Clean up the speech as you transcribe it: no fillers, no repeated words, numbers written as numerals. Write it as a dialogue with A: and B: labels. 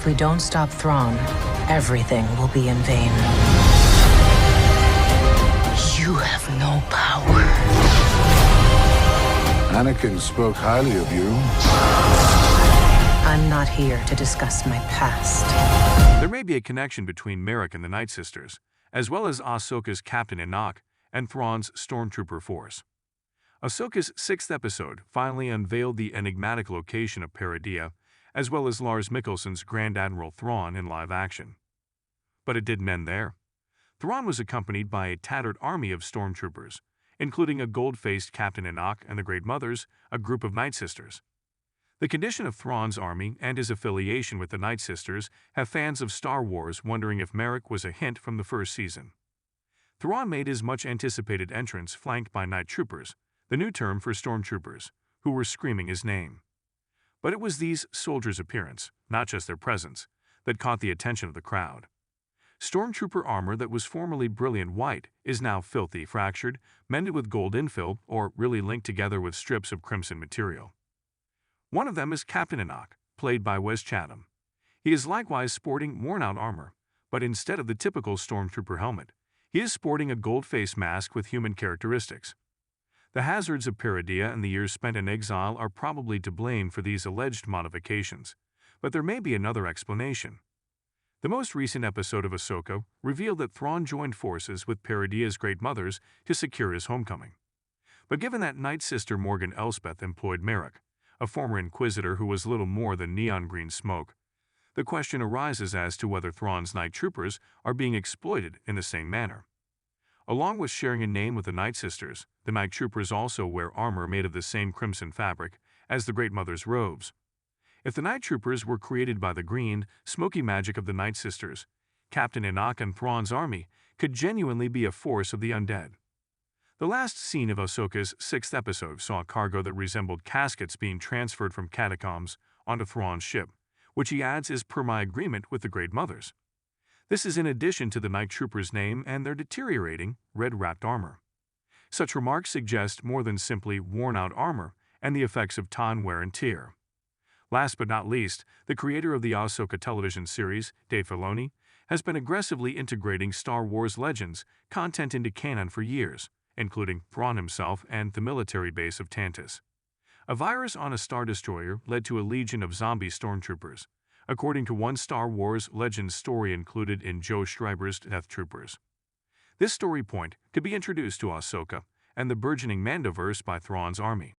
A: If we don't stop Thrawn, everything will be in vain. You have no power.
B: Anakin spoke highly of you.
A: I'm not here to discuss my past.
C: There may be a connection between Merrick and the Night Sisters, as well as Ahsoka's Captain Enoch and Thrawn's stormtrooper force. Ahsoka's 6th episode finally unveiled the enigmatic location of Peridea, as well as Lars Mikkelsen's Grand Admiral Thrawn in live action. But it didn't end there. Thrawn was accompanied by a tattered army of stormtroopers, including a gold-faced Captain Enoch and the Great Mothers, a group of Night Sisters. The condition of Thrawn's army and his affiliation with the Night Sisters have fans of Star Wars wondering if Merrick was a hint from the first season. Thrawn made his much-anticipated entrance flanked by Night Troopers, the new term for stormtroopers, who were screaming his name. But it was these soldiers' appearance, not just their presence, that caught the attention of the crowd. Stormtrooper armor that was formerly brilliant white is now filthy fractured, mended with gold infill, or really linked together with strips of crimson material. One of them is Captain Enoch, played by Wes Chatham. He is likewise sporting worn-out armor, but instead of the typical stormtrooper helmet, he is sporting a gold-face mask with human characteristics. The hazards of Peridea and the years spent in exile are probably to blame for these alleged modifications, but there may be another explanation. The most recent episode of Ahsoka revealed that Thrawn joined forces with Peridea's Great Mothers to secure his homecoming. But given that Night Sister Morgan Elspeth employed Merrick, a former Inquisitor who was little more than neon green smoke, the question arises as to whether Thrawn's Night Troopers are being exploited in the same manner. Along with sharing a name with the Night Sisters, the Night Troopers also wear armor made of the same crimson fabric as the Great Mother's robes. If the Night Troopers were created by the green, smoky magic of the Night Sisters, Captain Enoch and Thrawn's army could genuinely be a force of the undead. The last scene of Ahsoka's 6th episode saw cargo that resembled caskets being transferred from catacombs onto Thrawn's ship, which he adds is per my agreement with the Great Mothers. This is in addition to the Night Troopers' name and their deteriorating, red-wrapped armor. Such remarks suggest more than simply worn-out armor and the effects of time wear and tear. Last but not least, the creator of the Ahsoka television series, Dave Filoni, has been aggressively integrating Star Wars Legends content into canon for years, including Thrawn himself and the military base of Tantus. A virus on a Star Destroyer led to a legion of zombie stormtroopers, according to one Star Wars Legends story included in Joe Schreiber's Death Troopers. This story point could be introduced to Ahsoka and the burgeoning Mandoverse by Thrawn's army.